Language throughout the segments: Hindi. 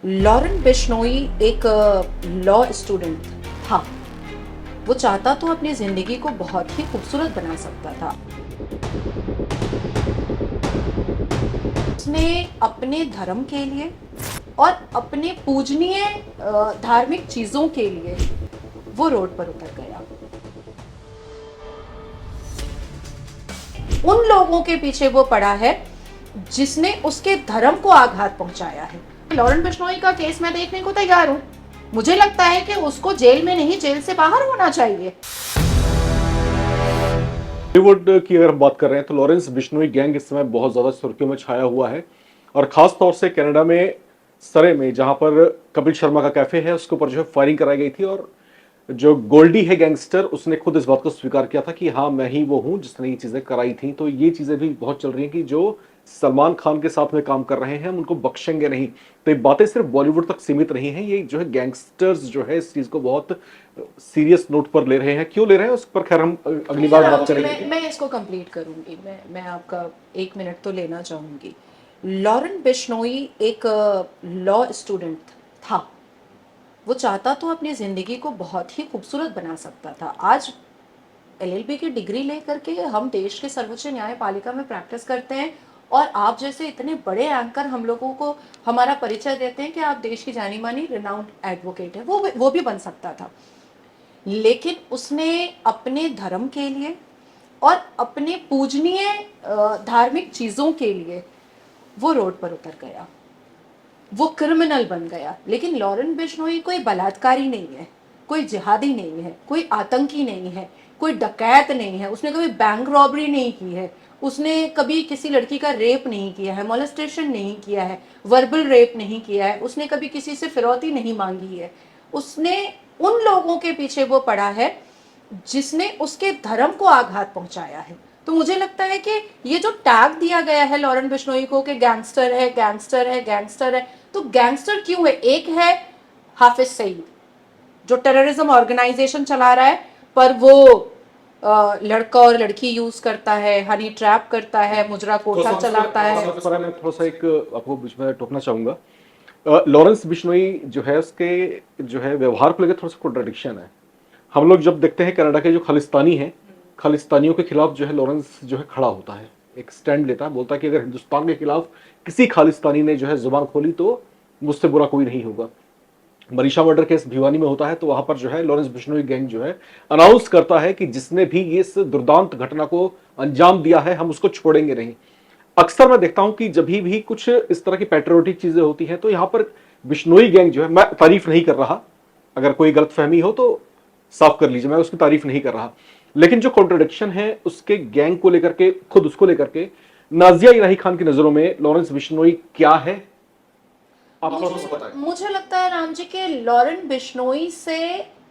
लॉरेन बिश्नोई एक लॉ स्टूडेंट था। वो चाहता तो अपनी जिंदगी को बहुत ही खूबसूरत बना सकता था। उसने अपने धर्म के लिए और अपने पूजनीय धार्मिक चीजों के लिए वो रोड पर उतर गया। उन लोगों के पीछे वो पड़ा है जिसने उसके धर्म को आघात पहुंचाया है। लॉरेन बिश्नोई का केस मैं देखने को तैयार हूं। मुझे लगता है कि उसको जेल में नहीं, जेल से बाहर होना चाहिए। बॉलीवुड की अगर हम बात कर रहे हैं तो लॉरेंस बिश्नोई गैंग इस समय बहुत ज्यादा सुर्खियों में छाया हुआ है। और खास तौर से कनाडा में सरे में जहां पर कपिल शर्मा का कैफे है उसके ऊपर जो है फायरिंग कराई गई थी। और जो गोल्डी है गैंगस्टर, उसने खुद इस बात को स्वीकार किया था कि हाँ, मैं ही वो हूं जिसने ये चीजें कराई थी। तो ये चीजें भी बहुत चल रही हैं कि जो सलमान खान के साथ में काम कर रहे हैं हम उनको बख्शेंगे नहीं। तो ये बातें सिर्फ बॉलीवुड तक सीमित नहीं है। ये जो है गैंगस्टर्स जो है इस चीज को बहुत सीरियस नोट पर ले रहे हैं। क्यों ले रहे हैं उस पर खैर हम अगली बार बात करेंगे। मैं इसको कंप्लीट करूंगी। मैं आपका 1 मिनट तो लेना चाहूंगी। लॉरेन बिश्नोई एक लॉ स्टूडेंट था। वो चाहता तो अपनी जिंदगी को बहुत ही खूबसूरत बना सकता था। आज एलएलबी की डिग्री लेकर के हम देश के सर्वोच्च न्यायपालिका में प्रैक्टिस करते हैं और आप जैसे इतने बड़े एंकर हम लोगों को हमारा परिचय देते हैं कि आप देश की जानी मानी रिनाउंड एडवोकेट है। वो भी बन सकता था, लेकिन उसने अपने धर्म के लिए और अपने पूजनीय धार्मिक चीजों के लिए वो रोड पर उतर गया। वो क्रिमिनल बन गया। लेकिन लॉरेन बिश्नोई कोई बलात्कारी नहीं है, कोई जिहादी नहीं है, कोई आतंकी नहीं है, कोई डकैत नहीं है, उसने कभी बैंक रॉबरी नहीं की है, उसने कभी किसी लड़की का रेप नहीं किया है, मोलेस्टेशन नहीं किया है, वर्बल रेप नहीं किया है, उसने कभी किसी से फिरौती नहीं मांगी है। उसने उन लोगों के पीछे वो पड़ा है जिसने उसके धर्म को आघात पहुंचाया है। तो मुझे लगता है कि ये जो टैग दिया गया है लॉरेन बिश्नोई को कि गैंगस्टर है, गैंगस्टर है, गैंगस्टर है, तो गैंगस्टर क्यों है? एक है हाफिज सईद जो टेररिज्म ऑर्गेनाइजेशन चला रहा है, पर वो लड़का और लड़की यूज करता है, हनी ट्रैप करता है, मुजरा कोटा चलाता है। मैं थोड़ा सा एक आपको बीच में टोकना चाहूंगा। लॉरेंस बिश्नोई जो है उसके जो है व्यवहार को लेकर थोड़ा सा कॉन्ट्रडिक्शन है। हम लोग जब देखते हैं कनाडा के जो खालिस्तानी हैं, खालिस्तानियों के खिलाफ जो है लॉरेंस जो है खड़ा होता है, एक स्टैंड लेता है, बोलता है कि अगर हिंदुस्तान के खिलाफ किसी खालिस्तानी ने जो है जुबान खोली तो मुझसे बुरा कोई नहीं होगा। मरीशा मर्डर केस भिवानी में होता है तो वहां पर जो है लॉरेंस बिश्नोई गैंग जो है अनाउंस करता है कि जिसने भी इस दुर्दांत घटना को अंजाम दिया है हम उसको छोड़ेंगे नहीं। अक्सर मैं देखता हूं कि जब भी कुछ इस तरह की पैट्रियोटिक चीजें होती हैं तो यहां पर बिश्नोई गैंग जो है, मैं तारीफ नहीं कर रहा, अगर कोई गलतफहमी हो तो साफ कर लीजिए, मैं उसकी तारीफ नहीं कर रहा, लेकिन जो कॉन्ट्रोडिक्शन है उसके गैंग को लेकर के, खुद उसको लेकर के नाजिया इलाही खान की नजरों में लॉरेंस बिश्नोई क्या है, आप थोड़ा सा बताएं। मुझे लगता है राम जी के लॉरेन बिश्नोई से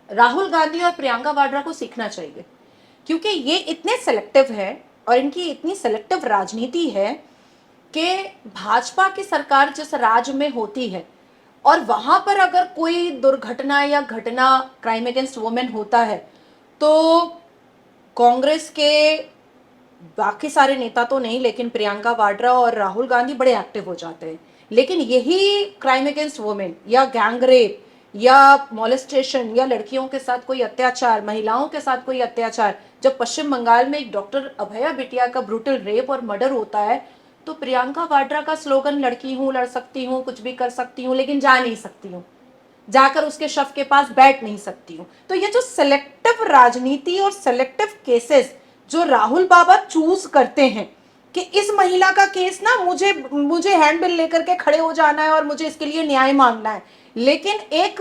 राहुल गांधी और प्रियंका वाड्रा को सीखना चाहिए, क्योंकि ये इतने सेलेक्टिव है और इनकी इतनी सेलेक्टिव राजनीति है कि भाजपा की सरकार जिस राज्य में होती है और वहां पर अगर कोई दुर्घटना या घटना, क्राइम अगेंस्ट वुमेन होता है, तो कांग्रेस के बाकी सारे नेता तो नहीं, लेकिन प्रियंका वाड्रा और राहुल गांधी बड़े एक्टिव हो जाते हैं। लेकिन यही क्राइम अगेंस्ट वुमेन या गैंग रेप या मोलेस्टेशन या लड़कियों के साथ कोई अत्याचार, महिलाओं के साथ कोई अत्याचार, जब पश्चिम बंगाल में एक डॉक्टर अभया बिटिया का ब्रूटल रेप और मर्डर होता है, तो प्रियंका वाड्रा का स्लोगन लड़की हूं, लड़ सकती हूं, कुछ भी कर सकती हूं, लेकिन जा नहीं सकती हूं, जाकर उसके शव के पास बैठ नहीं सकती हूँ। तो ये जो सेलेक्टिव राजनीति और सेलेक्टिव केसेस जो राहुल बाबा चूज करते हैं कि इस महिला का केस ना, मुझे मुझे हैंडबिल लेकर के खड़े हो जाना है और मुझे इसके लिए न्याय मांगना है, लेकिन एक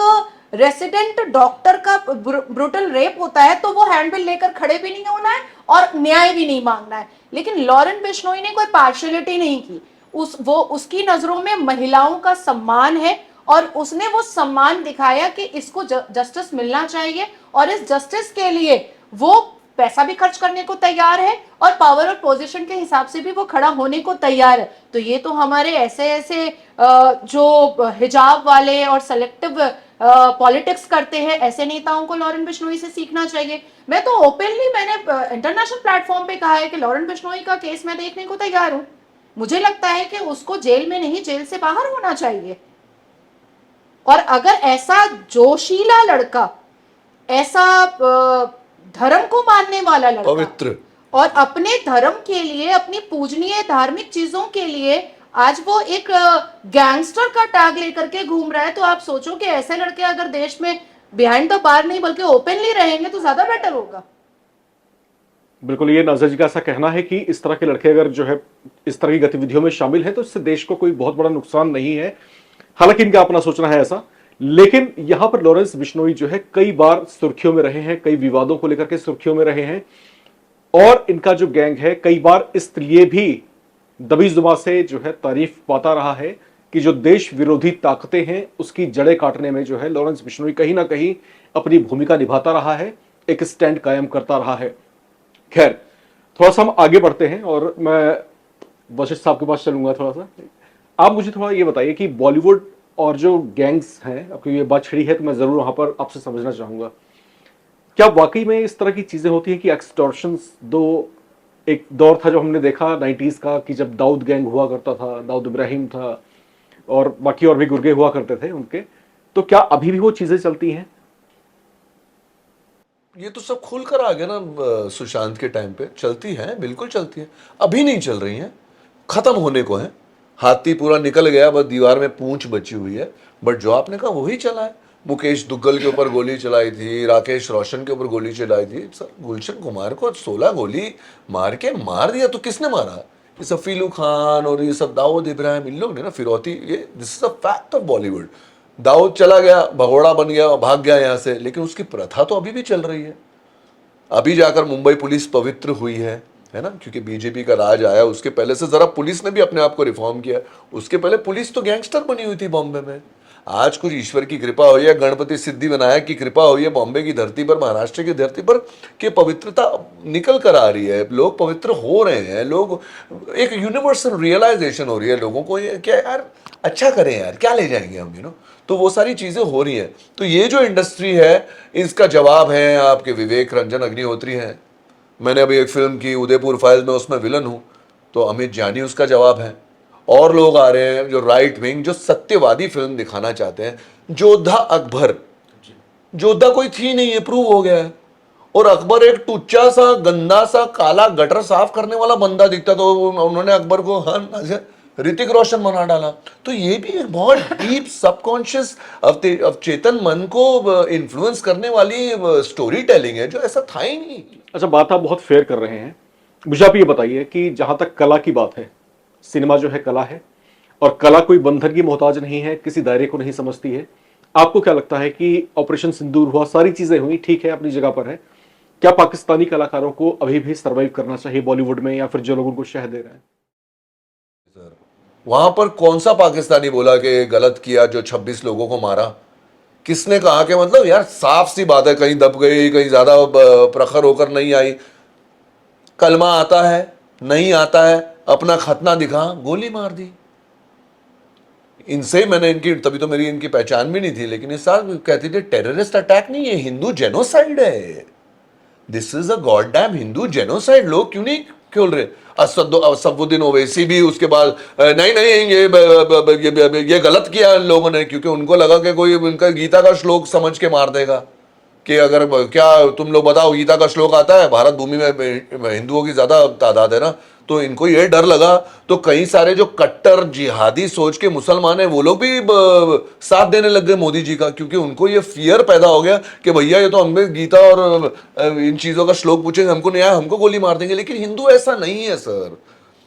रेसिडेंट डॉक्टर का ब्रूटल रेप होता है तो वो हैंडबिल लेकर खड़े भी नहीं होना है और न्याय भी नहीं मांगना है। लेकिन लॉरेन बिश्नोई ने कोई पार्शियलिटी नहीं की। उसकी नजरों में महिलाओं का सम्मान है और उसने वो सम्मान दिखाया कि इसको जस्टिस मिलना चाहिए और इस जस्टिस के लिए वो पैसा भी खर्च करने को तैयार है और पावर और पोजीशन के हिसाब से भी वो खड़ा होने को तैयार है। तो ये तो हमारे ऐसे ऐसे जो हिजाब वाले और सेलेक्टिव पॉलिटिक्स करते हैं, ऐसे नेताओं को लॉरेन बिश्नोई से सीखना चाहिए। मैं तो ओपनली, मैंने इंटरनेशनल प्लेटफॉर्म पे कहा है कि लॉरेन बिश्नोई का केस मैं देखने को तैयार हूं। मुझे लगता है कि उसको जेल में नहीं, जेल से बाहर होना चाहिए। और अगर ऐसा जोशीला लड़का, ऐसा धर्म को मानने वाला लड़का, पवित्र, और अपने धर्म के लिए, अपनी पूजनीय धार्मिक चीजों के लिए आज वो एक गैंगस्टर का टैग लेकर के घूम रहा है, तो आप सोचो कि ऐसे लड़के अगर देश में बिहाइंड द बार नहीं बल्कि ओपनली रहेंगे तो ज्यादा बेटर होगा। बिल्कुल, ये नाज़र जी का ऐसा कहना है कि इस तरह के लड़के अगर जो है इस तरह की गतिविधियों में शामिल है तो इससे देश को कोई बहुत बड़ा नुकसान नहीं है। हालांकि इनका अपना सोचना है ऐसा, लेकिन यहां पर लॉरेंस बिश्नोई जो है कई बार सुर्खियों में रहे हैं, कई विवादों को लेकर के सुर्खियों में रहे हैं, और इनका जो गैंग है कई बार इसलिए भी दबी जुबान से जो है तारीफ पाता रहा है कि जो देश विरोधी ताकतें हैं उसकी जड़ें काटने में जो है लॉरेंस बिश्नोई कहीं ना कहीं अपनी भूमिका निभाता रहा है, एक स्टैंड कायम करता रहा है। खैर, थोड़ा सा हम आगे बढ़ते हैं और मैं वशिष्ठ साहब के पास चलूंगा। थोड़ा सा आप मुझे थोड़ा ये बताइए कि बॉलीवुड और जो गैंग्स हैं, आपकी ये बात छिड़ी है तो मैं जरूर वहां पर आपसे समझना चाहूंगा, क्या वाकई में इस तरह की चीजें होती हैं कि एक्सटॉर्शंस, दो एक दौर था जो हमने देखा 90s का कि जब दाऊद गैंग हुआ करता था, दाऊद इब्राहिम था और बाकी और भी गुर्गे हुआ करते थे उनके, तो क्या अभी भी वो चीजें चलती हैं? ये तो सब खुल कर आ गया ना सुशांत के टाइम पे। चलती है, बिल्कुल चलती है, अभी नहीं चल रही हैं, खत्म होने को है। हाथी पूरा निकल गया, बस दीवार में पूंछ बची हुई है। बट जो आपने कहा वही चला है। मुकेश दुग्गल के ऊपर गोली चलाई थी, राकेश रोशन के ऊपर गोली चलाई थी। सर, गुलशन कुमार को 16 गोली मार के मार दिया तो किसने मारा? ये सब फीलू खान और ये सब दाऊद इब्राहिम, इन लोग ने ना, फिरौती, ये this is a fact of Bollywood. Dawood चला गया, भगोड़ा बन गया, भाग गया यहाँ से, लेकिन उसकी प्रथा तो अभी भी चल रही है। अभी जाकर मुंबई पुलिस पवित्र हुई है ना, क्योंकि बीजेपी का राज आया। उसके पहले से जरा पुलिस ने भी अपने आप को रिफॉर्म किया। उसके पहले पुलिस तो गैंगस्टर बनी हुई थी बॉम्बे में। आज कुछ ईश्वर की कृपा हुई है, गणपति सिद्धि विनायक की कृपा हुई है बॉम्बे की धरती पर, महाराष्ट्र की धरती पर, कि पवित्रता निकल कर आ रही है, लोग पवित्र हो रहे हैं। लोग, एक यूनिवर्सल रियलाइजेशन हो रही है लोगों को, ये क्या यार अच्छा करें यार, क्या ले जाएंगे हम, तो वो सारी चीजें हो रही हैं। तो ये जो इंडस्ट्री है, इसका जवाब है आपके विवेक रंजन अग्निहोत्री हैं। मैंने अभी एक फिल्म की उदयपुर फाइल्स में, उसमें विलन हूं, तो अमित जानी उसका जवाब है। और लोग आ रहे हैं जो राइट विंग, जो सत्यवादी फिल्म दिखाना चाहते हैं। जोधा अकबर, जोधा कोई थी नहीं, ये प्रूव हो गया है। और अकबर एक टुच्चा सा, गंदा सा, काला गटर साफ करने वाला बंदा दिखता, तो उन्होंने अकबर को ऋतिक रोशन बना डाला। तो ये भी एक बहुत डीप सबकॉन्शियस चेतन मन को इन्फ्लुएंस करने वाली स्टोरी टेलिंग है, जो ऐसा था ही नहीं। अच्छा, बात आप बहुत फेयर कर रहे हैं। मुझे आप ये बताइए कि जहां तक कला की बात है, सिनेमा जो है कला है, और कला कोई बंधन की मोहताज नहीं है, किसी दायरे को नहीं समझती है। आपको क्या लगता है कि ऑपरेशन सिंदूर हुआ, सारी चीजें हुई, ठीक है, अपनी जगह पर है, क्या पाकिस्तानी कलाकारों को अभी भी सर्वाइव करना चाहिए बॉलीवुड में, या फिर जो लोग उनको शह दे रहे हैं? वहां पर कौन सा पाकिस्तानी बोला कि गलत किया जो 26 लोगों को मारा? किसने कहा? कि मतलब यार साफ सी बात है, कहीं दब गई, कहीं ज्यादा प्रखर होकर नहीं आई। कलमा आता है, नहीं आता है, अपना खतना दिखा, गोली मार दी। इनसे मैंने इनकी, तभी तो मेरी इनकी पहचान भी नहीं थी, लेकिन इस साल कहती थी टेररिस्ट अटैक नहीं, ये हिंदू जेनोसाइड है, this is a god damn Hindu genocide. लोग क्यों नहीं खोल रहे? असदुद्दीन ओवैसी भी उसके बाद नहीं नहीं ये गलत किया इन लोगों ने, क्योंकि उनको लगा कि कोई उनका गीता का श्लोक समझ के मार देगा। कि अगर क्या तुम लोग बताओ, गीता का श्लोक आता है, भारत भूमि में हिंदुओं की ज्यादा तादाद है ना, तो इनको ये डर लगा। तो कई सारे जो कट्टर जिहादी सोच के मुसलमान हैं, वो लोग भी साथ देने लग गए मोदी जी का, क्योंकि उनको ये फियर पैदा हो गया कि भैया ये तो हमें गीता और इन चीजों का श्लोक पूछेंगे, हमको नहीं आया, हमको गोली मार देंगे। लेकिन हिंदू ऐसा नहीं है सर।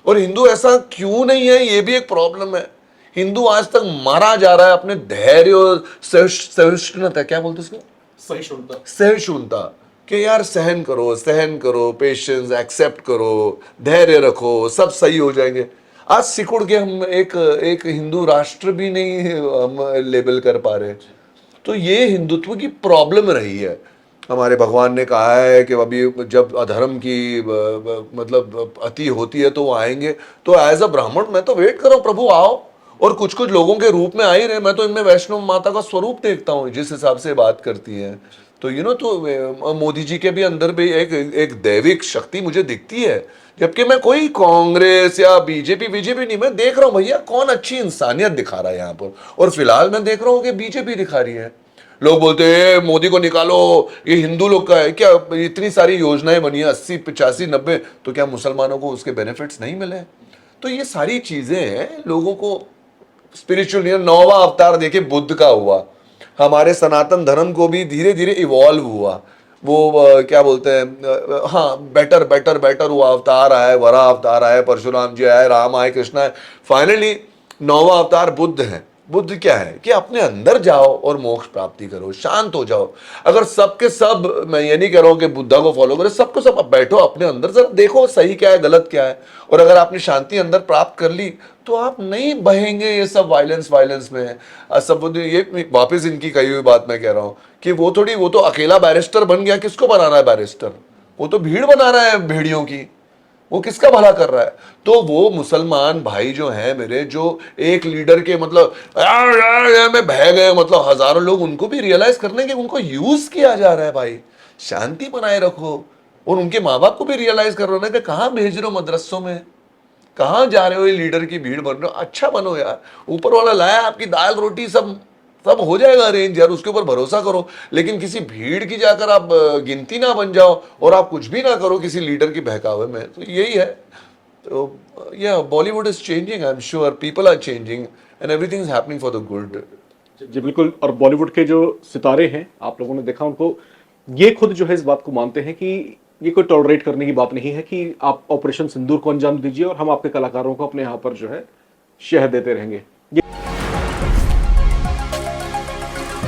और हिंदू ऐसा क्यों नहीं है, ये भी एक प्रॉब्लम है। हिंदू आज तक मारा जा रहा है अपने धैर्य और सहिष्णुता, क्या बोलते इसको, सहिष्णुता, कि यार सहन करो, पेशेंस, एक्सेप्ट करो, धैर्य रखो, सब सही हो जाएंगे। आज सिकुड़ के हम एक हिंदू राष्ट्र भी नहीं हम लेबल कर पा रहे। तो ये हिंदुत्व की प्रॉब्लम रही है। हमारे भगवान ने कहा है कि अभी जब अधर्म की मतलब अति होती है तो वो आएंगे। तो एज अ ब्राह्मण मैं तो वेट कर रहा हूँ, प्रभु आओ। और कुछ कुछ लोगों के रूप में आ ही रहे। मैं तो इनमें वैष्णो माता का स्वरूप देखता हूँ जिस हिसाब से बात करती है। तो तो मोदी जी के भी अंदर भी एक दैविक शक्ति मुझे दिखती है। जबकि मैं कोई कांग्रेस या बीजेपी नहीं, मैं देख रहा हूँ भैया कौन अच्छी इंसानियत दिखा रहा है यहाँ पर। और फिलहाल मैं देख रहा हूँ कि बीजेपी दिखा रही है। लोग बोलते हैं मोदी को निकालो, ये हिंदू लोग का है क्या? इतनी सारी योजनाएं बनी है 80 85 90, तो क्या मुसलमानों को उसके बेनिफिट्स नहीं मिले? तो ये सारी चीजें हैं लोगों को स्पिरिचुअल। नौवां अवतार देखिए बुद्ध का हुआ, हमारे सनातन धर्म को भी धीरे धीरे इवॉल्व हुआ। वो क्या बोलते हैं, हाँ बेटर बेटर बेटर हुआ, अवतार आए, वरा अवतार आए, परशुराम जी आए, राम आए, कृष्ण आए, फाइनली नौवां अवतार बुद्ध है। बुद्ध क्या है कि अपने अंदर जाओ और मोक्ष प्राप्ति करो, शांत हो जाओ। अगर सबके सब, मैं ये नहीं कह रहा हूं कि बुद्धा को फॉलो करो, सबको सब बैठो अपने अंदर, जरा देखो सही क्या है गलत क्या है। और अगर आपने शांति अंदर प्राप्त कर ली तो आप नहीं बहेंगे ये सब वायलेंस में। सब ये वापस इनकी कही हुई बात मैं कह रहा हूं कि वो तो अकेला बैरिस्टर बन गया, किसको बना रहा है बैरिस्टर? वो तो भीड़ बना रहा है भेड़ियों की, वो किसका भला कर रहा है? तो वो मुसलमान भाई जो हैं मेरे, जो एक लीडर के मतलब में बह गए, मतलब हजारों लोग, उनको भी रियलाइज करने के उनको यूज किया जा रहा है भाई। शांति बनाए रखो। और उनके माँ बाप को भी रियलाइज कर रहे हो कि कहाँ भेज रहे हो मदरसों में, कहाँ जा रहे हो, ये लीडर की भीड़ बन रहे हो। अच्छा बनो यार, ऊपर वाला लाया आपकी दाल रोटी, सब सब हो जाएगा अरेंज यार, उसके ऊपर भरोसा करो। लेकिन किसी भीड़ की जाकर आप गिनती ना बन जाओ और आप कुछ भी ना करो किसी लीडर की बहकावे में। तो यही है। तो yeah Bollywood is changing, I am sure people are changing and everything is happening for the good. जी बिल्कुल। और बॉलीवुड के जो सितारे हैं आप लोगों ने देखा, उनको ये खुद जो है इस बात को मानते हैं कि ये कोई टॉलरेट करने की बात नहीं है कि आप ऑपरेशन सिंदूर को अंजाम दीजिए और हम आपके कलाकारों को अपने यहाँ पर जो है शह देते रहेंगे।